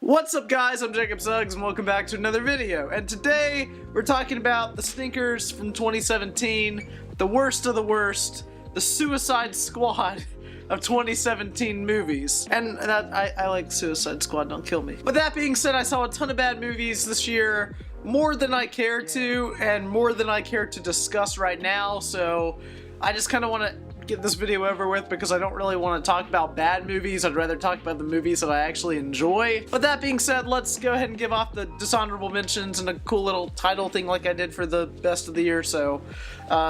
What's up guys, I'm Jacob Suggs and welcome back to another video. And today we're talking about the stinkers from 2017, the worst of the worst, the Suicide Squad of 2017 movies. And I like Suicide Squad, don't kill me. With that being said, I saw a ton of bad movies this year, more than I care to and more than I care to discuss right now, so I just kind of want to get this video over with because I don't really want to talk about bad movies. I'd rather talk about the movies that I actually enjoy. But that being said, let's go ahead and give off the dishonorable mentions and a cool little title thing like I did for the best of the year. So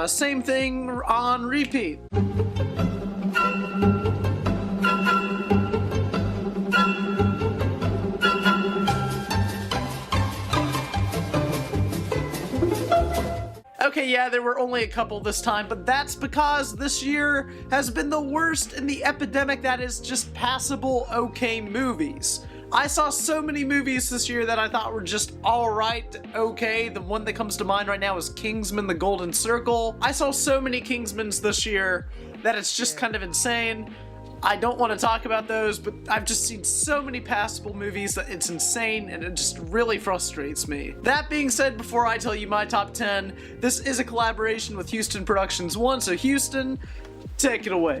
same thing on repeat. Okay, yeah, there were only a couple this time, but that's because this year has been the worst in the epidemic that is just passable okay movies. I saw so many movies this year that I thought were just alright, okay. The one that comes to mind right now is Kingsman: The Golden Circle. I saw so many Kingsmans this year that it's just kind of insane. I don't want to talk about those, but I've just seen so many passable movies that it's insane and it just really frustrates me. That being said, before I tell you my top 10, this is a collaboration with HoustonProductions1, so Houston, take it away.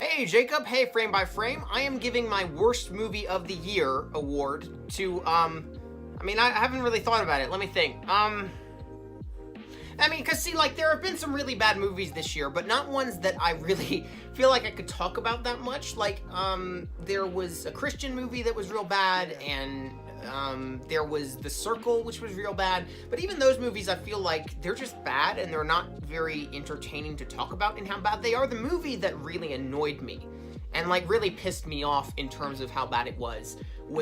Hey Jacob, hey Frame by Frame. I am giving my worst movie of the year award to, I haven't really thought about it. Let me think. Cause see, like, there have been some really bad movies this year, but not ones that I really feel like I could talk about that much. Like, there was a Christian movie that was real bad, and, there was The Circle, which was real bad. But even those movies, I feel like they're just bad, and they're not very entertaining to talk about in how bad they are. The movie that really annoyed me, and, like, really pissed me off in terms of how bad it was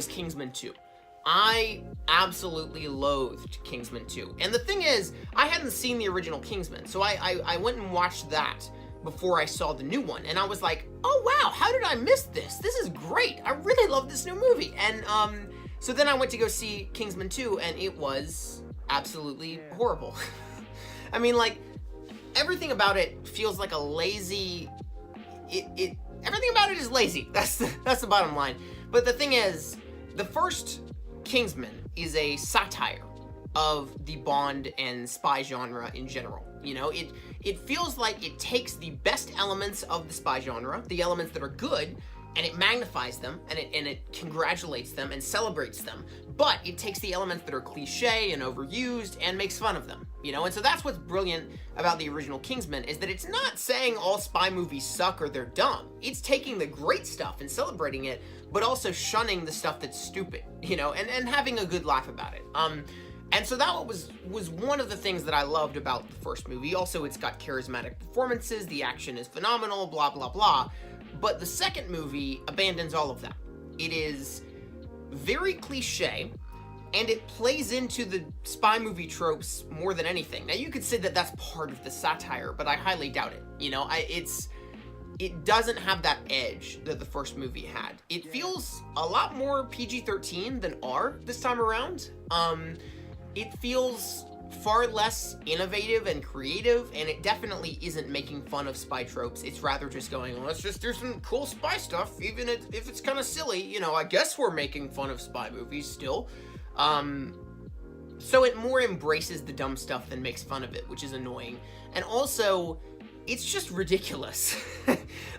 Kingsman 2. I absolutely loathed Kingsman 2. And the thing is, I hadn't seen the original Kingsman, so I went and watched that before I saw the new one, and I was like, oh wow, how did I miss this? This is great. I really love this new movie. And so then I went to go see Kingsman 2, and it was absolutely horrible. I mean, like, everything about it feels like a lazy, everything about it is lazy. That's the bottom line. But the thing is, the first Kingsman is a satire of the Bond and spy genre in general. You know, it feels like it takes the best elements of the spy genre, the elements that are good, and it magnifies them, and it congratulates them and celebrates them, but it takes the elements that are cliche and overused and makes fun of them, you know? And so that's what's brilliant about the original Kingsman, is that it's not saying all spy movies suck or they're dumb. It's taking the great stuff and celebrating it, but also shunning the stuff that's stupid, you know, and having a good laugh about it. And so that was one of the things that I loved about the first movie. Also, it's got charismatic performances, the action is phenomenal, blah, blah, blah. But the second movie abandons all of that. It is very cliche, and it plays into the spy movie tropes more than anything. Now, you could say that that's part of the satire, but I highly doubt it. You know, it doesn't have that edge that the first movie had. It feels a lot more PG-13 than R this time around. It feels far less innovative and creative, and it definitely isn't making fun of spy tropes. It's rather just going, well, let's just do some cool spy stuff, even if it's kind of silly. You know, I guess we're making fun of spy movies still. So it more embraces the dumb stuff than makes fun of it, which is annoying. And also, it's just ridiculous.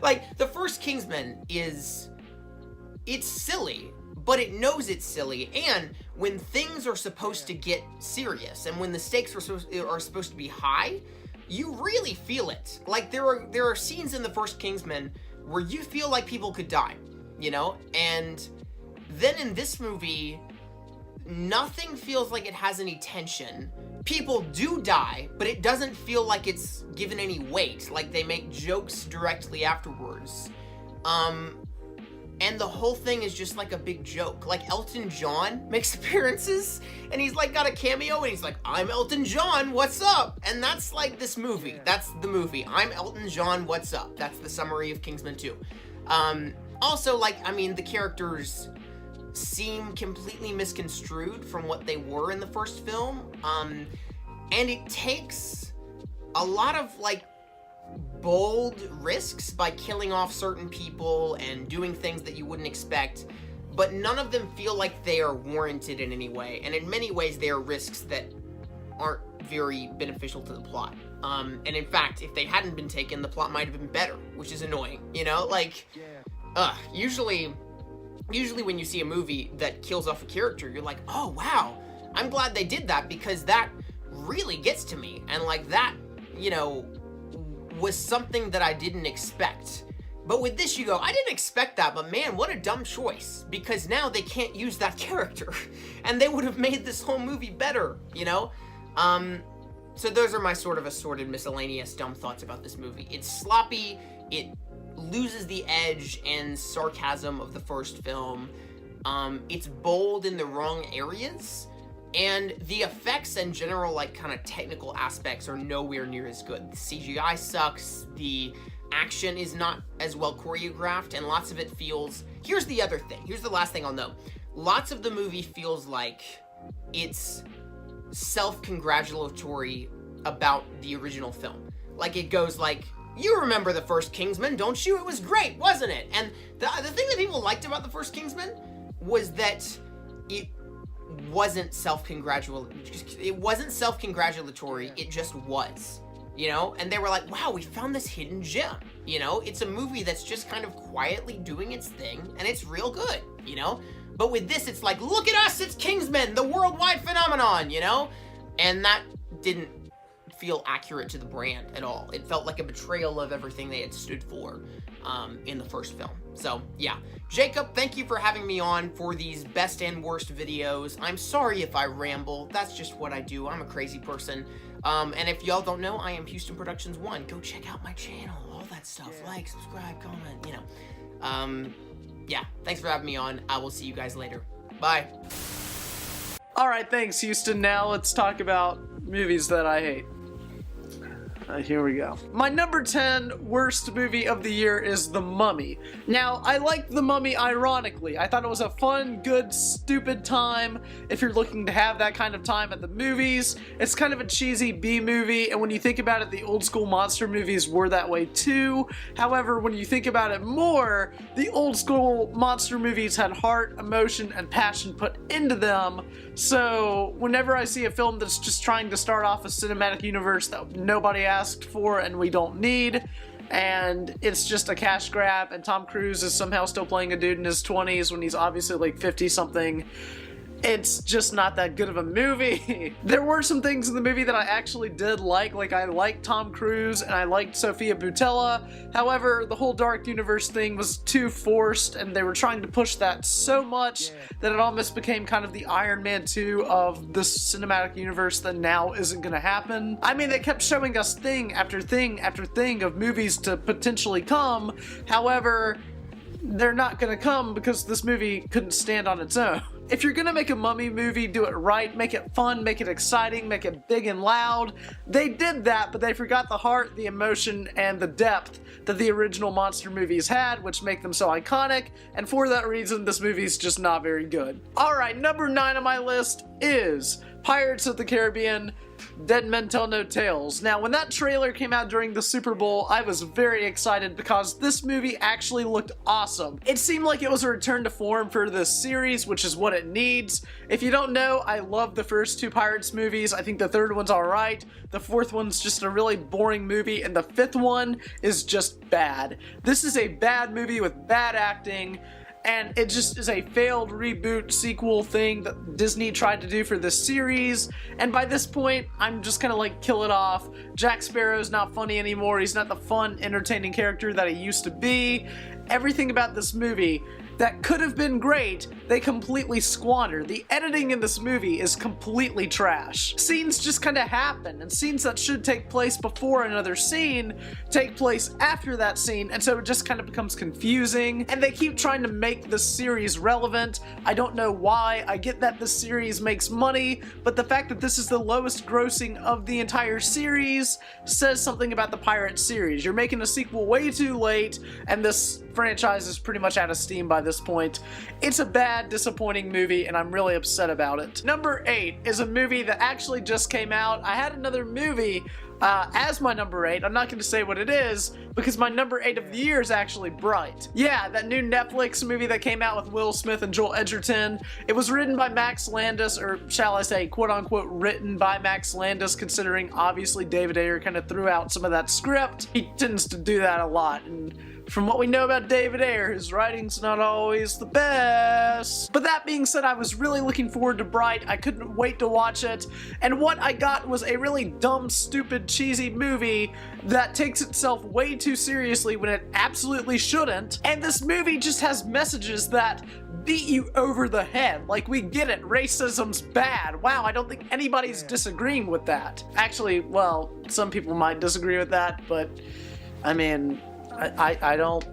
Like, the first Kingsman it's silly, but it knows it's silly, and when things are supposed to get serious, and when the stakes are supposed to be high, you really feel it. Like, there are scenes in the first Kingsman where you feel like people could die, you know? And then in this movie, nothing feels like it has any tension. People do die, but it doesn't feel like it's given any weight. Like, they make jokes directly afterwards. And the whole thing is just like a big joke. Like, Elton John makes appearances, and he's like got a cameo, and he's like, I'm Elton John, what's up? And that's like this movie. That's the movie. I'm Elton John, what's up? That's the summary of Kingsman 2. Also, like, I mean, the characters seem completely misconstrued from what they were in the first film. And it takes a lot of, like, bold risks by killing off certain people and doing things that you wouldn't expect, but none of them feel like they are warranted in any way, and in many ways they are risks that aren't very beneficial to the plot. And in fact, if they hadn't been taken, the plot might have been better, which is annoying, you know? Like, usually when you see a movie that kills off a character, you're like, oh wow, I'm glad they did that, because that really gets to me, and like that, you know, was something that I didn't expect. But with this, you go, I didn't expect that, but man, what a dumb choice, because now they can't use that character, and they would have made this whole movie better, you know? So those are my sort of assorted, miscellaneous, dumb thoughts about this movie. It's sloppy, it loses the edge and sarcasm of the first film, it's bold in the wrong areas, and the effects and general, like, kind of technical aspects are nowhere near as good. The CGI sucks, the action is not as well choreographed, and lots of it feels... Here's the other thing, here's the last thing I'll know. Lots of the movie feels like it's self-congratulatory about the original film. Like, it goes like, you remember the first Kingsman, don't you? It was great, wasn't it? And the thing that people liked about the first Kingsman was that it wasn't self-congratulatory, it just was, you know? And they were like, wow, we found this hidden gem, you know? It's a movie that's just kind of quietly doing its thing, and it's real good, you know? But with this, it's like, look at us, it's Kingsman, the worldwide phenomenon, you know? And that didn't feel accurate to the brand at all. It felt like a betrayal of everything they had stood for in the first film. So, yeah. Jacob, thank you for having me on for these best and worst videos. I'm sorry if I ramble. That's just what I do. I'm a crazy person. And if y'all don't know, I am HoustonProductions1. Go check out my channel, all that stuff. Like, subscribe, comment, you know. Yeah, thanks for having me on. I will see you guys later. Bye. Alright, thanks, Houston. Now let's talk about movies that I hate. Here we go. My number 10 worst movie of the year is The Mummy. Now, I liked The Mummy ironically. I thought it was a fun, good, stupid time. If you're looking to have that kind of time at the movies, it's kind of a cheesy B movie, and when you think about it, the old school monster movies were that way too. However, when you think about it more, the old school monster movies had heart, emotion, and passion put into them. So, whenever I see a film that's just trying to start off a cinematic universe that nobody asked for and we don't need, and it's just a cash grab, and Tom Cruise is somehow still playing a dude in his 20s when he's obviously like 50-something, it's just not that good of a movie. There were some things in the movie that I actually did like I liked Tom Cruise and I liked Sophia Boutella. However, the whole Dark Universe thing was too forced, and they were trying to push that so much that it almost became kind of the Iron Man 2 of this cinematic universe that now isn't gonna happen. I mean, they kept showing us thing after thing after thing of movies to potentially come. However, they're not gonna come because this movie couldn't stand on its own. If you're gonna make a Mummy movie, do it right, make it fun, make it exciting, make it big and loud. They did that, but they forgot the heart, the emotion, and the depth that the original monster movies had, which make them so iconic, and for that reason, this movie's just not very good. Alright, number 9 on my list is Pirates of the Caribbean, Dead Men Tell No Tales. Now, when that trailer came out during the Super Bowl, I was very excited because this movie actually looked awesome. It seemed like it was a return to form for this series, which is what it needs. If you don't know, I love the first 2 Pirates movies. I think the third one's alright. The fourth one's just a really boring movie, and the fifth one is just bad. This is a bad movie with bad acting, and it just is a failed reboot sequel thing that Disney tried to do for this series, and by this point, I'm just kind of like, kill it off. Jack Sparrow's not funny anymore, he's not the fun, entertaining character that he used to be. Everything about this movie that could have been great, they completely squander. The editing in this movie is completely trash. Scenes just kind of happen, and scenes that should take place before another scene take place after that scene, and so it just kind of becomes confusing, and they keep trying to make this series relevant. I don't know why. I get that this series makes money, but the fact that this is the lowest grossing of the entire series says something about the Pirate series. You're making a sequel way too late, and this franchise is pretty much out of steam by this point. It's a bad, disappointing movie, and I'm really upset about it. Number 8 is a movie that actually just came out. I had another movie as my number 8. I'm not going to say what it is, because my number 8 of the year is actually Bright. Yeah, that new Netflix movie that came out with Will Smith and Joel Edgerton. It was written by Max Landis, or shall I say, quote-unquote, written by Max Landis, considering obviously David Ayer kind of threw out some of that script. He tends to do that a lot, and from what we know about David Ayer, his writing's not always the best. But that being said, I was really looking forward to Bright. I couldn't wait to watch it. And what I got was a really dumb, stupid, cheesy movie that takes itself way too seriously when it absolutely shouldn't. And this movie just has messages that beat you over the head. Like, we get it, racism's bad. Wow, I don't think anybody's disagreeing with that. Actually, well, some people might disagree with that, but I mean, I don't.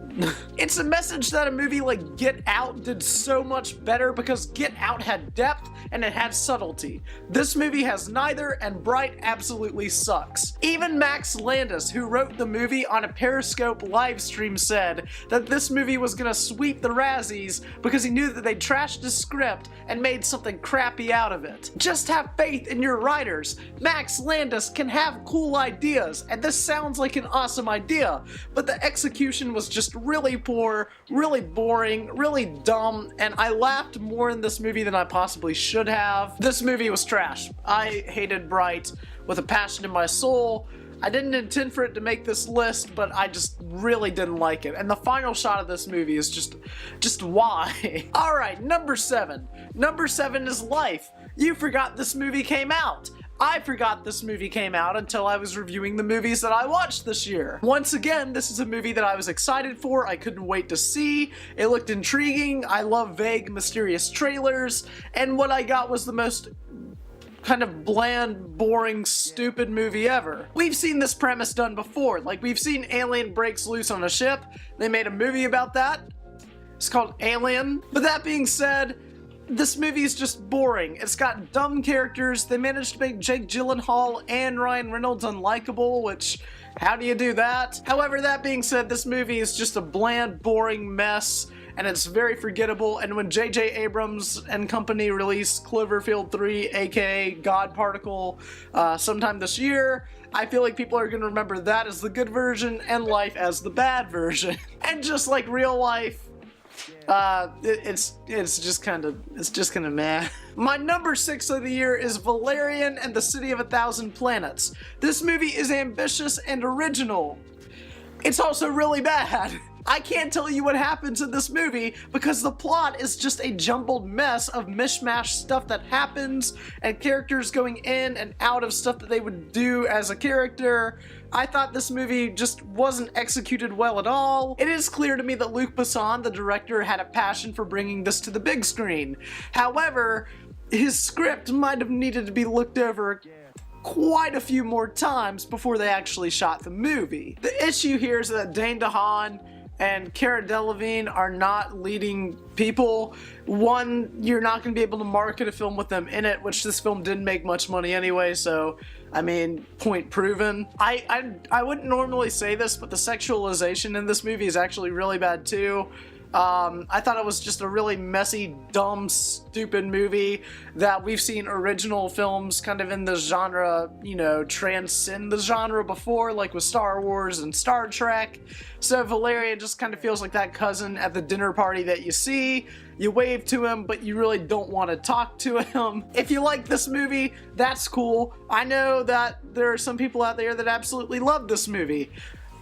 It's a message that a movie like Get Out did so much better, because Get Out had depth and it had subtlety. This movie has neither, and Bright absolutely sucks. Even Max Landis, who wrote the movie, on a Periscope live stream said that this movie was gonna sweep the Razzies because he knew that they trashed his script and made something crappy out of it. Just have faith in your writers. Max Landis can have cool ideas, and this sounds like an awesome idea, but the execution was just really poor, really boring, really dumb, and I laughed more in this movie than I possibly should have. This movie was trash. I hated Bright with a passion in my soul. I didn't intend for it to make this list, but I just really didn't like it. And the final shot of this movie is just why? Alright, number 7. Number 7 is Life. You forgot this movie came out. I forgot this movie came out until I was reviewing the movies that I watched this year. Once again, this is a movie that I was excited for. I couldn't wait to see. It looked intriguing. I love vague, mysterious trailers. And what I got was the most kind of bland, boring, stupid movie ever. We've seen this premise done before. Like, we've seen Alien breaks loose on a ship. They made a movie about that. It's called Alien. But that being said, this movie is just boring. It's got dumb characters. They managed to make Jake Gyllenhaal and Ryan Reynolds unlikable, which, how do you do that? However, that being said, this movie is just a bland, boring mess, and it's very forgettable. And when J.J. Abrams and company release Cloverfield 3, aka God Particle, sometime this year, I feel like people are going to remember that as the good version and Life as the bad version. And just like real life, it's just kind of meh. My number 6 of the year is Valerian and the City of a Thousand Planets. This movie is ambitious and original. It's also really bad. I can't tell you what happens in this movie because the plot is just a jumbled mess of mishmash stuff that happens and characters going in and out of stuff that they would do as a character. I thought this movie just wasn't executed well at all. It is clear to me that Luc Besson, the director, had a passion for bringing this to the big screen. However, his script might have needed to be looked over quite a few more times before they actually shot the movie. The issue here is that Dane DeHaan and Cara Delevingne are not leading people. One, you're not going to be able to market a film with them in it, which this film didn't make much money anyway, so I mean, point proven. I wouldn't normally say this, but the sexualization in this movie is actually really bad too. I thought it was just a really messy, dumb, stupid movie that we've seen original films kind of in the genre, you know, transcend the genre before, like with Star Wars and Star Trek. So Valerian just kind of feels like that cousin at the dinner party that you see. You wave to him, but you really don't want to talk to him. If you like this movie, that's cool. I know that there are some people out there that absolutely love this movie.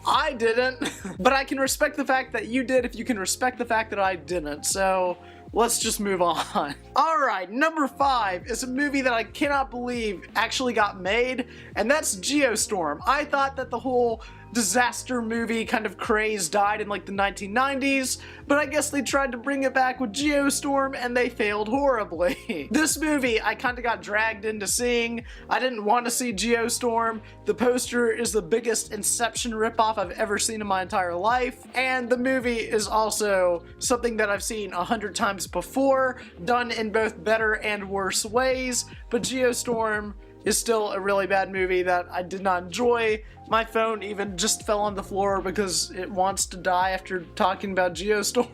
I didn't, but I can respect the fact that you did if you can respect the fact that I didn't, so let's just move on. Alright, number 5 is a movie that I cannot believe actually got made, and that's Geostorm. I thought that the whole disaster movie kind of craze died in like the 1990s, but I guess they tried to bring it back with Geostorm and they failed horribly. This movie I kind of got dragged into seeing. I didn't want to see Geostorm. The poster is the biggest Inception ripoff I've ever seen in my entire life, and the movie is also something that I've seen 100 times before, done in both better and worse ways, but Geostorm is still a really bad movie that I did not enjoy. My phone even just fell on the floor because it wants to die after talking about Geostorm.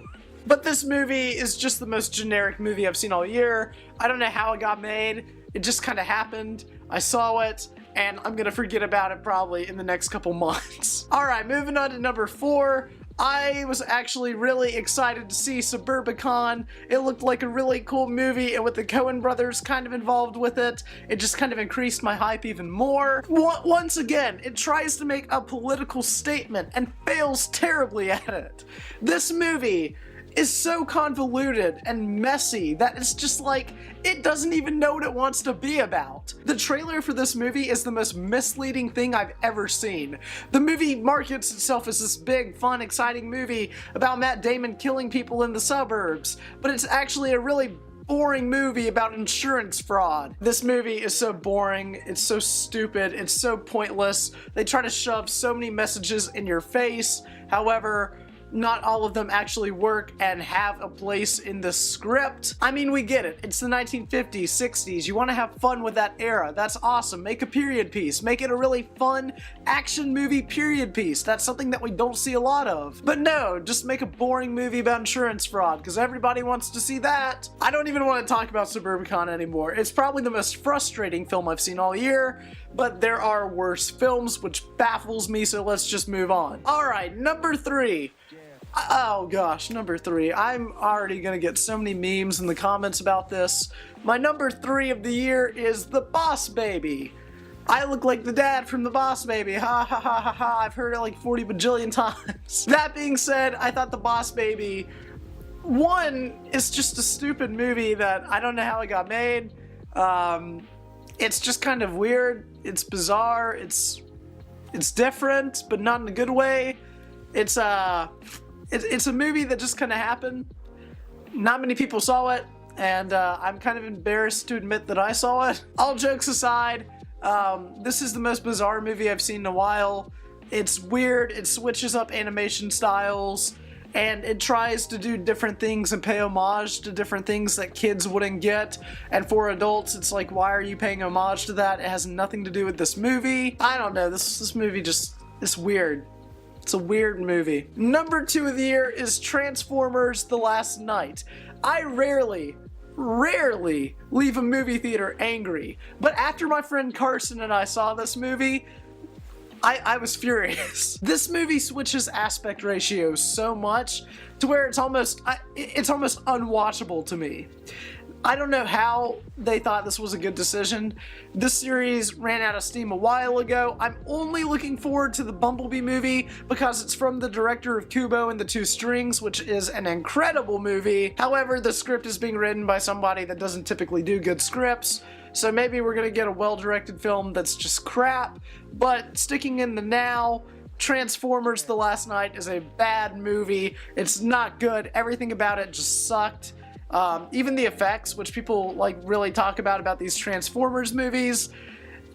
But this movie is just the most generic movie I've seen all year. I don't know how it got made. It just kind of happened. I saw it, and I'm gonna forget about it probably in the next couple months. Alright, moving on to number 4. I was actually really excited to see Suburbicon. It looked like a really cool movie, and with the Coen brothers kind of involved with it, it just kind of increased my hype even more. Once again, it tries to make a political statement and fails terribly at it. This movie is so convoluted and messy that it's just like, it doesn't even know what it wants to be about. The trailer for this movie is the most misleading thing I've ever seen. The movie markets itself as this big, fun, exciting movie about Matt Damon killing people in the suburbs, but it's actually a really boring movie about insurance fraud. This movie is so boring, it's so stupid, it's so pointless. They try to shove so many messages in your face. However, not all of them actually work and have a place in the script. I mean, we get it. It's the 1950s, 60s. You want to have fun with that era. That's awesome. Make a period piece. Make it a really fun action movie period piece. That's something that we don't see a lot of. But no, just make a boring movie about insurance fraud because everybody wants to see that. I don't even want to talk about Suburbicon anymore. It's probably the most frustrating film I've seen all year, but there are worse films, which baffles me, so let's just move on. Alright, number 3. Oh gosh, number 3. I'm already gonna get so many memes in the comments about this. My number 3 of the year is The Boss Baby. I look like the dad from The Boss Baby. Ha ha ha ha ha. I've heard it like 40 bajillion times. That being said, I thought The Boss Baby, 1, is just a stupid movie that I don't know how it got made. It's just kind of weird. It's bizarre. It's different, but not in a good way. It's a movie that just kind of happened. Not many people saw it, and I'm kind of embarrassed to admit that I saw it. All jokes aside, this is the most bizarre movie I've seen in a while. It's weird, it switches up animation styles, and it tries to do different things and pay homage to different things that kids wouldn't get. And for adults, it's like, why are you paying homage to that? It has nothing to do with this movie. I don't know, this movie just, it's weird. It's a weird movie. Number 2 of the year is Transformers: The Last Knight. I rarely leave a movie theater angry, but after my friend Carson and I saw this movie, I was furious. This movie switches aspect ratios so much to where it's almost unwatchable to me. I don't know how they thought this was a good decision. This series ran out of steam a while ago. I'm only looking forward to the Bumblebee movie because it's from the director of Kubo and the Two Strings, which is an incredible movie. However, the script is being written by somebody that doesn't typically do good scripts, so maybe we're gonna get a well-directed film that's just crap. But sticking in the now, Transformers: The Last Knight is a bad movie. It's not good. Everything about it just sucked. Even the effects, which people like really talk about these Transformers movies,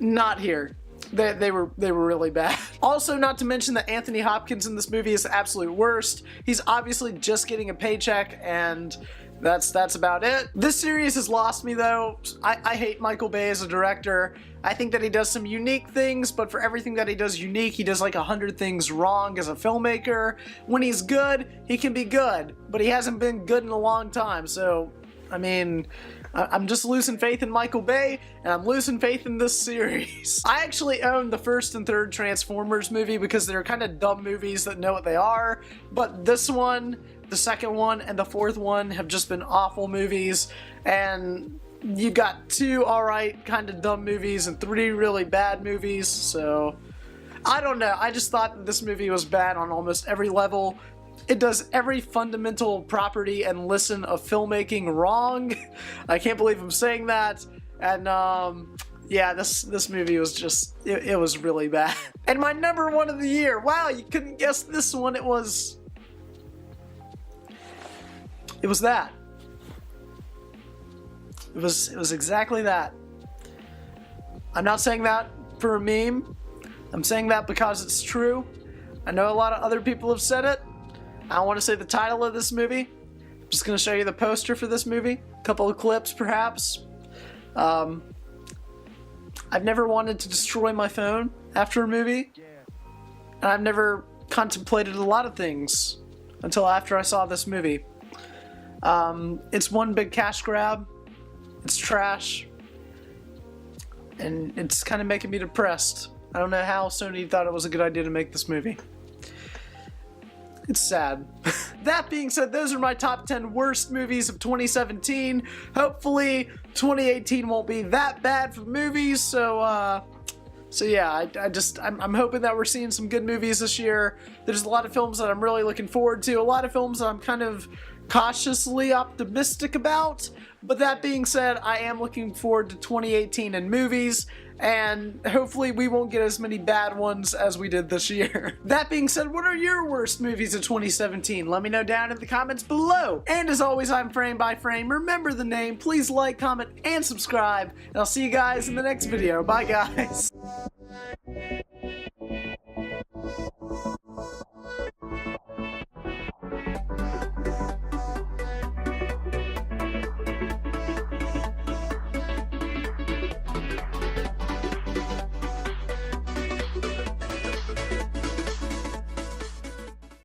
not here. They were really bad. Also, not to mention that Anthony Hopkins in this movie is the absolute worst. He's obviously just getting a paycheck, and that's about it. This series has lost me though. I hate Michael Bay as a director. I think that he does some unique things, but for everything that he does unique, he does like 100 things wrong as a filmmaker. When he's good, he can be good, but he hasn't been good in a long time. So, I mean, I'm just losing faith in Michael Bay, and I'm losing faith in this series. I actually own the first and third Transformers movie because they're kind of dumb movies that know what they are, but this one, the second one, and the fourth one have just been awful movies, and you got 2 alright kind of dumb movies and 3 really bad movies, so I don't know. I just thought that this movie was bad on almost every level. It does every fundamental property and lesson of filmmaking wrong. I can't believe I'm saying that. And yeah, this movie was just, it was really bad. And my number 1 of the year, wow, you couldn't guess this one. It was that. It was exactly that. I'm not saying that for a meme. I'm saying that because it's true. I know a lot of other people have said it. I don't want to say the title of this movie. I'm just going to show you the poster for this movie. A couple of clips, perhaps. I've never wanted to destroy my phone after a movie. And I've never contemplated a lot of things until after I saw this movie. It's one big cash grab. It's trash. and it's kind of making me depressed. I don't know how Sony thought it was a good idea to make this movie. It's sad. That being said, those are my top 10 worst movies of 2017. Hopefully 2018 won't be that bad for movies, so yeah, I'm hoping that we're seeing some good movies this year. There's a lot of films that I'm really looking forward to, a lot of films that I'm kind of cautiously optimistic about. But that being said, I am looking forward to 2018 in movies, and hopefully we won't get as many bad ones as we did this year. That being said, what are your worst movies of 2017? Let me know down in the comments below. And as always, I'm Frame by Frame. Remember the name, please like, comment, and subscribe, and I'll see you guys in the next video. Bye, guys.